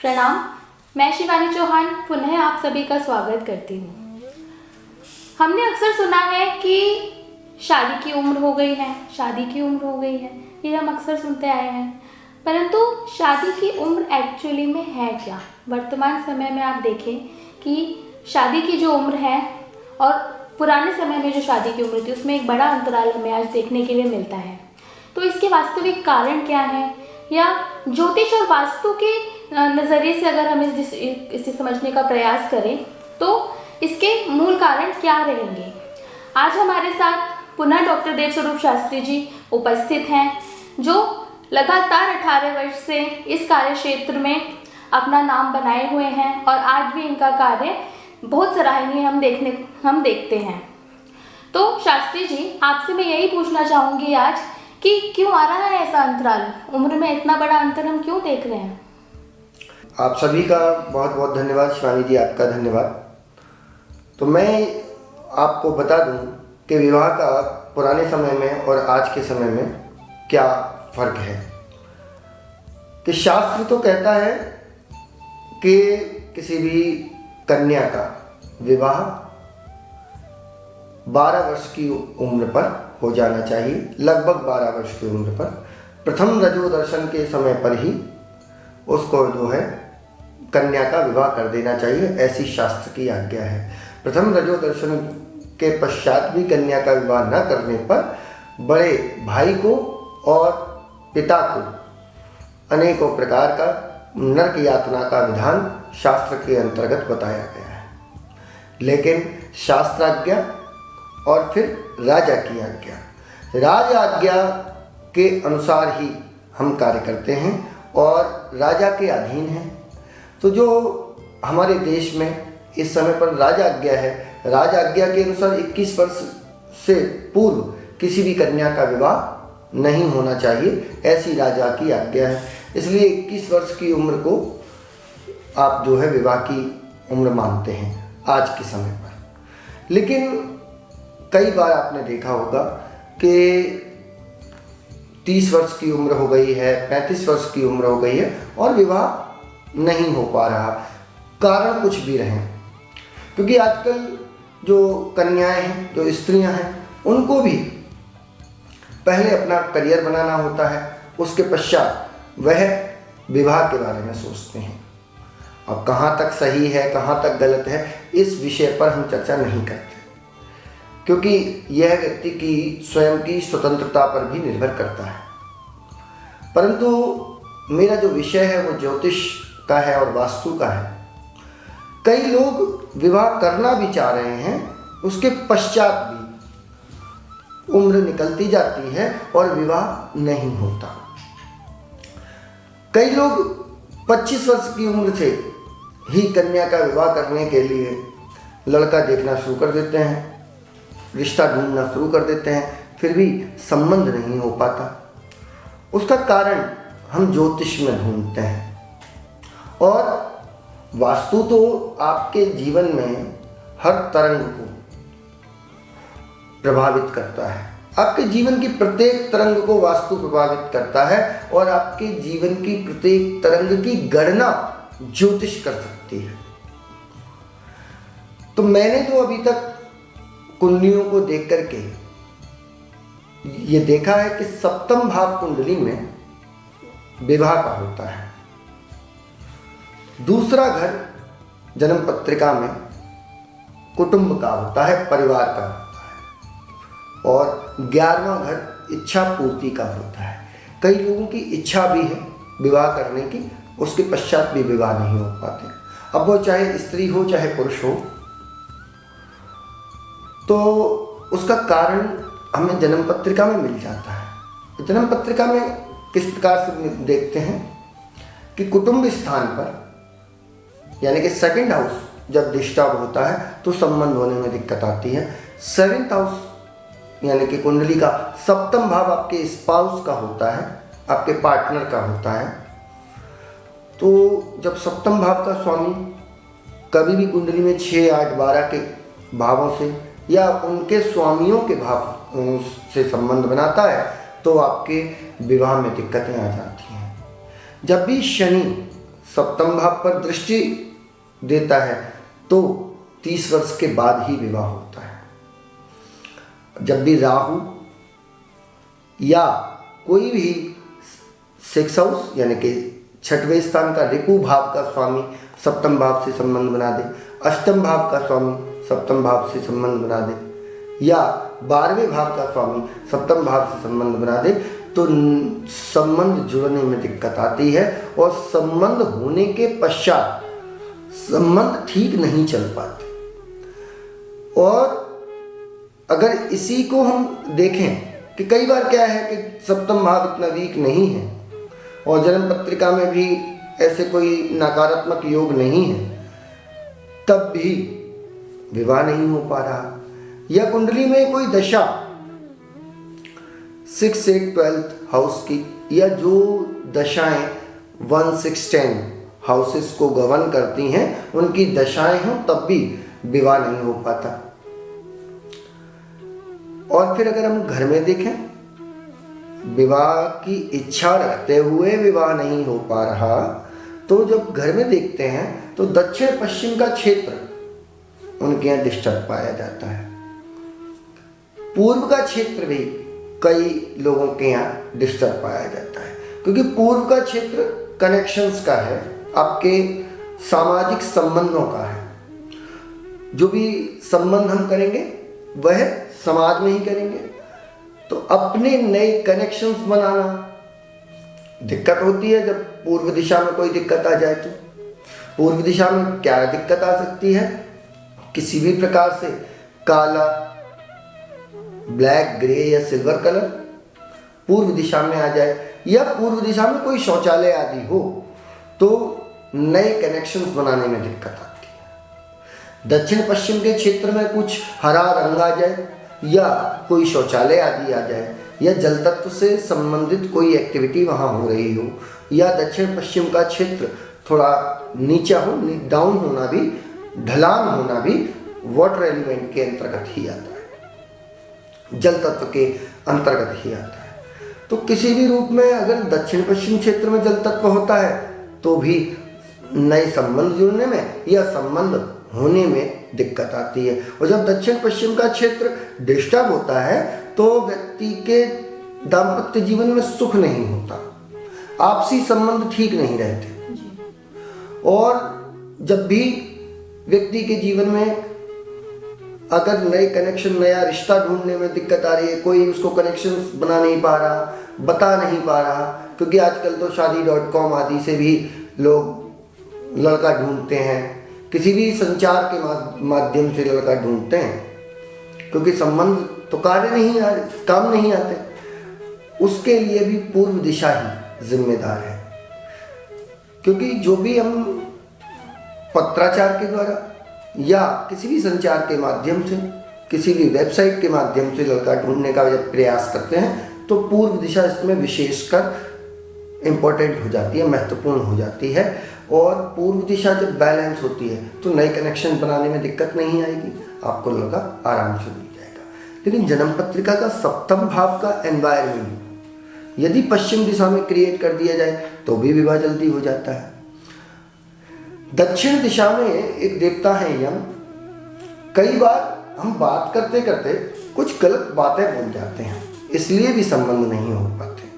प्रणाम। मैं शिवानी चौहान पुनः आप सभी का स्वागत करती हूँ। हमने अक्सर सुना है कि शादी की उम्र हो गई है, शादी की उम्र हो गई है, ये हम अक्सर सुनते आए हैं। परंतु शादी की उम्र एक्चुअली में है क्या? वर्तमान समय में आप देखें कि शादी की जो उम्र है और पुराने समय में जो शादी की उम्र थी उसमें एक बड़ा अंतराल हमें आज देखने के लिए मिलता है। तो इसके वास्तविक कारण क्या है, या ज्योतिष और वास्तु के नज़रिए से अगर हम इसे समझने का प्रयास करें तो इसके मूल कारण क्या रहेंगे? आज हमारे साथ पुनः डॉक्टर देवस्वरूप शास्त्री जी उपस्थित हैं, जो लगातार 18 वर्ष से इस कार्य क्षेत्र में अपना नाम बनाए हुए हैं और आज भी इनका कार्य बहुत सराहनीय हम देखते हैं। तो शास्त्री जी, आपसे मैं यही पूछना चाहूँगी आज कि क्यों आ रहा है ऐसा अंतराल, उम्र में इतना बड़ा अंतर हम क्यों देख रहे हैं? आप सभी का बहुत बहुत धन्यवाद शिवानी जी, आपका धन्यवाद। तो मैं आपको बता दूं कि विवाह का पुराने समय में और आज के समय में क्या फ़र्क है। कि शास्त्र तो कहता है कि किसी भी कन्या का विवाह 12 वर्ष की उम्र पर हो जाना चाहिए, लगभग 12 वर्ष की उम्र पर। प्रथम रजो दर्शन के समय पर ही उसको जो है कन्या का विवाह कर देना चाहिए, ऐसी शास्त्र की आज्ञा है। प्रथम रजो दर्शन के पश्चात भी कन्या का विवाह न करने पर बड़े भाई को और पिता को अनेकों प्रकार का नरक यातना का विधान शास्त्र के अंतर्गत बताया गया है। लेकिन शास्त्राज्ञा और फिर राजा की आज्ञा, राज आज्ञा के अनुसार ही हम कार्य करते हैं और राजा के अधीन हैं। तो जो हमारे देश में इस समय पर राज आज्ञा है, राज आज्ञा के अनुसार 21 वर्ष से पूर्व किसी भी कन्या का विवाह नहीं होना चाहिए, ऐसी राजा की आज्ञा है। इसलिए 21 वर्ष की उम्र को आप जो है विवाह की उम्र मानते हैं आज के समय पर। लेकिन कई बार आपने देखा होगा कि 30 वर्ष की उम्र हो गई है, 35 वर्ष की उम्र हो गई है और विवाह नहीं हो पा रहा, कारण कुछ भी रहे। क्योंकि आजकल जो कन्याएं हैं, जो स्त्रियां हैं, उनको भी पहले अपना करियर बनाना होता है, उसके पश्चात वह विवाह के बारे में सोचते हैं। अब कहाँ तक सही है, कहाँ तक गलत है, इस विषय पर हम चर्चा नहीं करते, क्योंकि यह व्यक्ति की स्वयं की स्वतंत्रता पर भी निर्भर करता है। परंतु मेरा जो विषय है वो ज्योतिष का है और वास्तु का है। कई लोग विवाह करना भी चाह रहे हैं, उसके पश्चात भी उम्र निकलती जाती है और विवाह नहीं होता। कई लोग 25 वर्ष की उम्र से ही कन्या का विवाह करने के लिए लड़का देखना शुरू कर देते हैं, रिश्ता ढूंढना शुरू कर देते हैं, फिर भी संबंध नहीं हो पाता। उसका कारण हम ज्योतिष में ढूंढते हैं। और वास्तु तो आपके जीवन में हर तरंग को प्रभावित करता है, आपके जीवन की प्रत्येक तरंग को वास्तु प्रभावित करता है और आपके जीवन की प्रत्येक तरंग की गणना ज्योतिष कर सकती है। तो मैंने जो अभी तक कुंडलियों को देख करके ये देखा है कि सप्तम भाव कुंडली में विवाह का होता है, दूसरा घर जन्म पत्रिका में कुटुंब का होता है, परिवार का होता है, और 11वां घर इच्छा पूर्ति का होता है। कई लोगों की इच्छा भी है विवाह करने की, उसके पश्चात भी विवाह नहीं हो पाते। अब वो चाहे स्त्री हो चाहे पुरुष हो। तो उसका कारण हमें जन्म पत्रिका में मिल जाता है। जन्म पत्रिका में किस प्रकार से देखते हैं कि कुटुंब स्थान पर, यानी कि सेकंड हाउस जब डिस्टर्ब होता है तो संबंध होने में दिक्कत आती है। 7th हाउस यानी कि कुंडली का सप्तम भाव आपके स्पाउस का होता है, आपके पार्टनर का होता है। तो जब सप्तम भाव का स्वामी कभी भी कुंडली में 6, 8, 12 के भावों से या उनके स्वामियों के भाव से संबंध बनाता है तो आपके विवाह में दिक्कतें आ जाती हैं। जब भी शनि सप्तम भाव पर दृष्टि देता है तो 30 वर्ष के बाद ही विवाह होता है। जब भी राहु या कोई भी 6th हाउस यानी कि 6वें स्थान का रिपु भाव का स्वामी सप्तम भाव से संबंध बना दे, अष्टम भाव का स्वामी सप्तम भाव से संबंध बना दे, या 12वें भाव का स्वामी सप्तम भाव से संबंध बना दे, तो संबंध जुड़ने में दिक्कत आती है और संबंध होने के पश्चात संबंध ठीक नहीं चल पाते। और अगर इसी को हम देखें कि कई बार क्या है कि सप्तम भाव इतना वीक नहीं है और जन्म पत्रिका में भी ऐसे कोई नकारात्मक योग नहीं है, तब भी विवाह नहीं हो पा रहा, या कुंडली में कोई दशा 6, 8, 12 हाउस की, या जो दशाएं 1, 6, 10 हाउसेस को गवर्न करती हैं उनकी दशाएं हों, तब भी विवाह नहीं हो पाता। और फिर अगर हम घर में देखें, विवाह की इच्छा रखते हुए विवाह नहीं हो पा रहा, तो जब घर में देखते हैं तो दक्षिण पश्चिम का क्षेत्र उनके यहाँ डिस्टर्ब पाया जाता है। पूर्व का क्षेत्र भी कई लोगों के यहाँ डिस्टर्ब पाया जाता है, क्योंकि पूर्व का क्षेत्र कनेक्शंस का है, आपके सामाजिक संबंधों का है। जो भी संबंध हम करेंगे वह समाज में ही करेंगे, तो अपने नए कनेक्शंस बनाना दिक्कत होती है। जब पूर्व दिशा में कोई दिक्कत आ जाए तो पूर्व दिशा में क्या दिक्कत आ सकती है? किसी भी प्रकार से काला, ब्लैक, ग्रे या सिल्वर कलर पूर्व दिशा में आ जाए, या पूर्व दिशा में कोई शौचालय आदि हो, तो नए कनेक्शंस बनाने में दिक्कत आती है। दक्षिण पश्चिम के क्षेत्र में कुछ हरा रंग आ जाए, या कोई शौचालय आदि आ जाए, या जल तत्व से संबंधित कोई एक्टिविटी वहाँ हो रही हो, या दक्षिण पश्चिम का क्षेत्र थोड़ा नीचा हो, डाउन होना भी, ढलान होना भी वाटर एलिमेंट के अंतर्गत ही आता है, जल तत्व के अंतर्गत ही आता है। तो किसी भी रूप में अगर दक्षिण पश्चिम क्षेत्र में जल तत्व होता है तो भी नए संबंध जुड़ने में या संबंध होने में दिक्कत आती है। और जब दक्षिण पश्चिम का क्षेत्र डिस्टर्ब होता है तो व्यक्ति के दाम्पत्य जीवन में सुख नहीं होता, आपसी संबंध ठीक नहीं रहते। और जब भी व्यक्ति के जीवन में अगर नए कनेक्शन, नया रिश्ता ढूंढने में दिक्कत आ रही है, कोई उसको कनेक्शन बना नहीं पा रहा, बता नहीं पा रहा, क्योंकि आजकल तो शादी.com आदि से भी लोग लड़का ढूंढते हैं, किसी भी संचार के माध्यम से लड़का ढूंढते हैं, क्योंकि संबंध तो कार्य नहीं आ रहे, काम नहीं आते। उसके लिए भी पूर्व दिशा ही जिम्मेदार है, क्योंकि जो भी हम पत्राचार के द्वारा या किसी भी संचार के माध्यम से, किसी भी वेबसाइट के माध्यम से लड़का ढूंढने का जब प्रयास करते हैं तो पूर्व दिशा इसमें विशेषकर इम्पोर्टेंट हो जाती है, महत्वपूर्ण हो जाती है। और पूर्व दिशा जब बैलेंस होती है तो नए कनेक्शन बनाने में दिक्कत नहीं आएगी, आपको लड़का आराम से मिल जाएगा। लेकिन जन्म पत्रिका का सप्तम भाव का एनवायरमेंट यदि पश्चिम दिशा में क्रिएट कर दिया जाए तो भी विवाह जल्दी हो जाता है। दक्षिण दिशा में एक देवता है यम। कई बार हम बात करते करते कुछ गलत बातें बोल जाते हैं, इसलिए भी संबंध नहीं हो पाते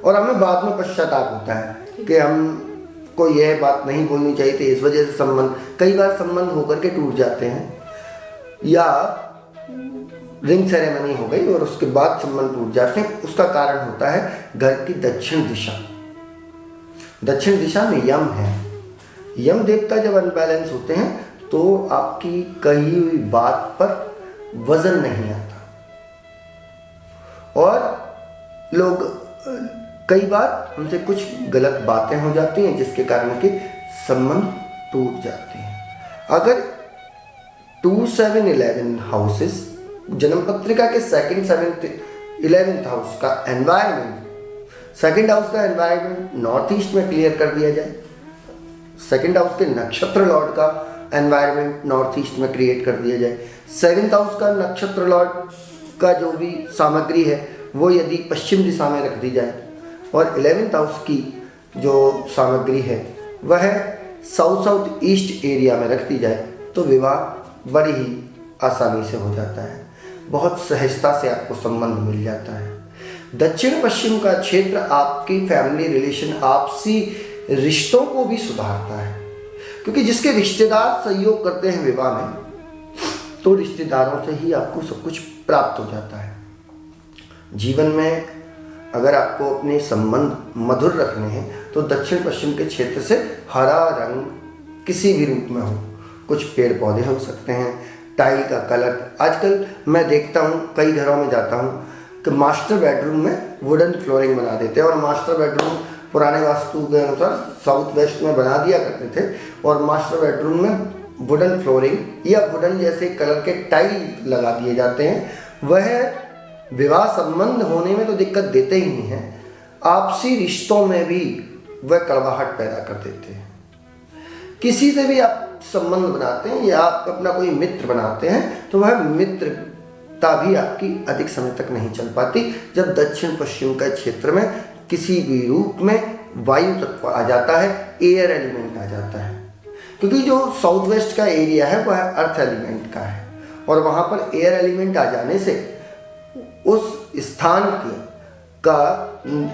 और हमें बाद में पश्चाताप होता है कि हमको यह बात नहीं बोलनी चाहिए थी, इस वजह से संबंध, कई बार संबंध होकर के टूट जाते हैं, या रिंग सेरेमनी हो गई और उसके बाद संबंध टूट जाते हैं। उसका कारण होता है घर की दक्षिण दिशा। दक्षिण दिशा में यम है। यम देवता जब अनबैलेंस होते हैं तो आपकी कही हुई बात पर वजन नहीं आता और लोग कई बार हमसे कुछ गलत बातें हो जाती हैं जिसके कारण के संबंध टूट जाते हैं। अगर 2, 7, 11 हाउसेस जन्म पत्रिका के 2nd, 7th, 11th हाउस का एनवायरनमेंट, 2nd हाउस का एनवायरनमेंट नॉर्थ ईस्ट में क्लियर कर दिया जाए, 2nd हाउस के नक्षत्र लॉर्ड का एनवायरनमेंट नॉर्थ ईस्ट में क्रिएट कर दिया जाए, 7th हाउस का नक्षत्र लॉर्ड का जो भी सामग्री है वो यदि पश्चिम दिशा में रख दी जाए और 11th हाउस की जो सामग्री है वह साउथ ईस्ट एरिया में रख दी जाए तो विवाह बड़ी ही आसानी से हो जाता है, बहुत सहजता से आपको संबंध मिल जाता है। दक्षिण पश्चिम का क्षेत्र आपकी फैमिली रिलेशन, आपसी रिश्तों को भी सुधारता है, क्योंकि जिसके रिश्तेदार सहयोग करते हैं विवाह में, तो रिश्तेदारों से ही आपको सब कुछ प्राप्त हो जाता है। जीवन में अगर आपको अपने संबंध मधुर रखने हैं तो दक्षिण पश्चिम के क्षेत्र से हरा रंग किसी भी रूप में हो, कुछ पेड़ पौधे हो सकते हैं, टाइल का कलर। आजकल मैं देखता हूँ, कई घरों में जाता हूँ कि मास्टर बेडरूम में वुडन फ्लोरिंग बना देते हैं, और मास्टर बेडरूम पुराने वास्तु के अनुसार साउथ वेस्ट में बना दिया करते थे, और मास्टर बेडरूम में वुडन फ्लोरिंग या वुडन जैसे कलर के टाइल लगा दिए जाते हैं। वह विवाह संबंध होने में तो दिक्कत देते ही नहीं हैं, आपसी रिश्तों में भी वह कड़वाहट पैदा कर देते हैं। किसी से भी आप संबंध बनाते हैं या आप अपना कोई मित्र बनाते हैं तो वह मित्रता भी आपकी अधिक समय तक नहीं चल पाती, जब दक्षिण पश्चिम का क्षेत्र में किसी भी रूप में वायु तत्व आ जाता है, एयर एलिमेंट आ जाता है। क्योंकि जो साउथ वेस्ट का एरिया है वह अर्थ एलिमेंट का है, और वहाँ पर एयर एलिमेंट आ जाने से उस स्थान का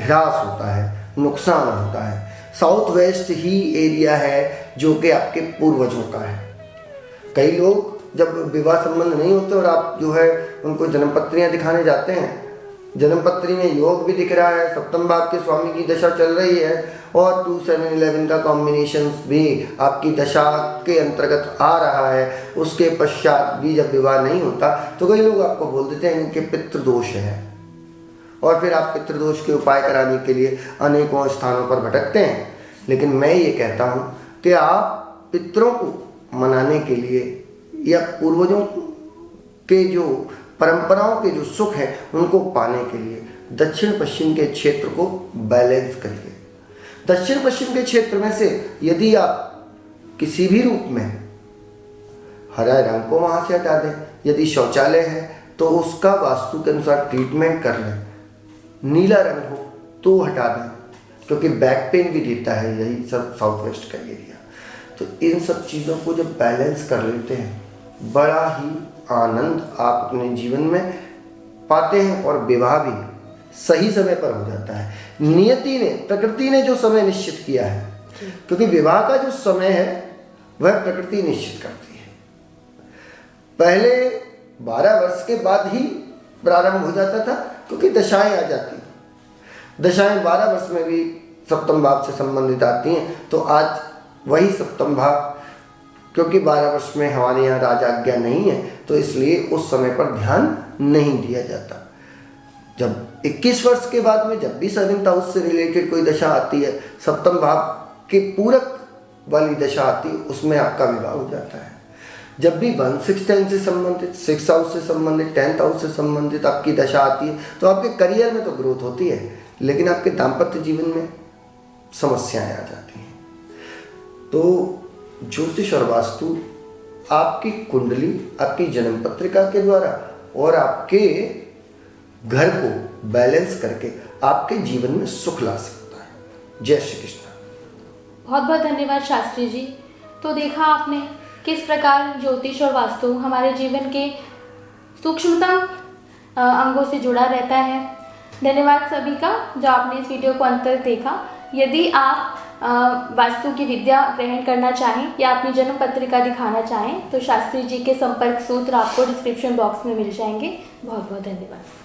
ह्रास होता है, नुकसान होता है। साउथ वेस्ट ही एरिया है जो कि आपके पूर्वजों का है। कई लोग जब विवाह संबंध नहीं होते और आप जो है उनको जन्मपत्रियाँ दिखाने जाते हैं, जन्मपत्री में योग भी दिख रहा है, सप्तम भाव के स्वामी की दशा चल रही है, और 2 7 11 का कॉम्बिनेशन भी आपकी दशा के अंतर्गत आ रहा है, उसके पश्चात भी जब विवाह नहीं होता तो कई लोग आपको बोल देते हैं इनके पितृदोष है, और फिर आप पितृदोष के उपाय कराने के लिए अनेकों स्थानों पर भटकते हैं। लेकिन मैं ये कहता हूँ कि आप पितरों को मनाने के लिए या पूर्वजों के जो परंपराओं के जो सुख है उनको पाने के लिए दक्षिण पश्चिम के क्षेत्र को बैलेंस करिए। दक्षिण पश्चिम के क्षेत्र में से यदि आप किसी भी रूप में हरा रंग को वहाँ से हटा दें, यदि शौचालय है तो उसका वास्तु के अनुसार ट्रीटमेंट कर लें, नीला रंग हो तो हटा दें, क्योंकि बैक पेन भी देता है यही सब साउथ वेस्ट का एरिया। तो इन सब चीज़ों को जब बैलेंस कर लेते हैं, बड़ा ही आनंद आप अपने जीवन में पाते हैं, और विवाह भी सही समय पर हो जाता है। नियति ने, प्रकृति ने जो समय निश्चित किया है, क्योंकि विवाह का जो समय है वह प्रकृति निश्चित करती है। पहले 12 वर्ष के बाद ही प्रारंभ हो जाता था, क्योंकि दशाएं आ जाती हैं। दशाएं 12 वर्ष में भी सप्तम भाव से संबंधित आती हैं, तो आज वही सप्तम भाव, क्योंकि 12 वर्ष में हमारे यहाँ राजाज्ञा नहीं है तो इसलिए उस समय पर ध्यान नहीं दिया जाता। जब 21 वर्ष के बाद में जब भी 7th हाउस से रिलेटेड कोई दशा आती है, सप्तम भाव के पूरक वाली दशा आती है, उसमें आपका विवाह हो जाता है। जब भी 1 6 10 से संबंधित, 6 हाउस से संबंधित, 10th हाउस से संबंधित आपकी दशा आती है तो आपके करियर में तो ग्रोथ होती है, लेकिन आपके दाम्पत्य जीवन में समस्याएं आ जाती हैं। तो ज्योतिष और वास्तु आपकी कुंडली, आपकी जन्म पत्रिका के द्वारा और आपके घर को बैलेंस करके आपके जीवन में सुख ला सकता है। जय श्री कृष्ण। बहुत बहुत धन्यवाद शास्त्री जी। तो देखा आपने किस प्रकार ज्योतिष और वास्तु हमारे जीवन के सूक्ष्मतम अंगों से जुड़ा रहता है। धन्यवाद सभी का जो आपने इस वीडियो को अंत तक देखा। यदि आप वास्तु की विद्या ग्रहण करना चाहें या अपनी जन्म पत्रिका दिखाना चाहें तो शास्त्री जी के संपर्क सूत्र आपको डिस्क्रिप्शन बॉक्स में मिल जाएंगे। बहुत बहुत धन्यवाद।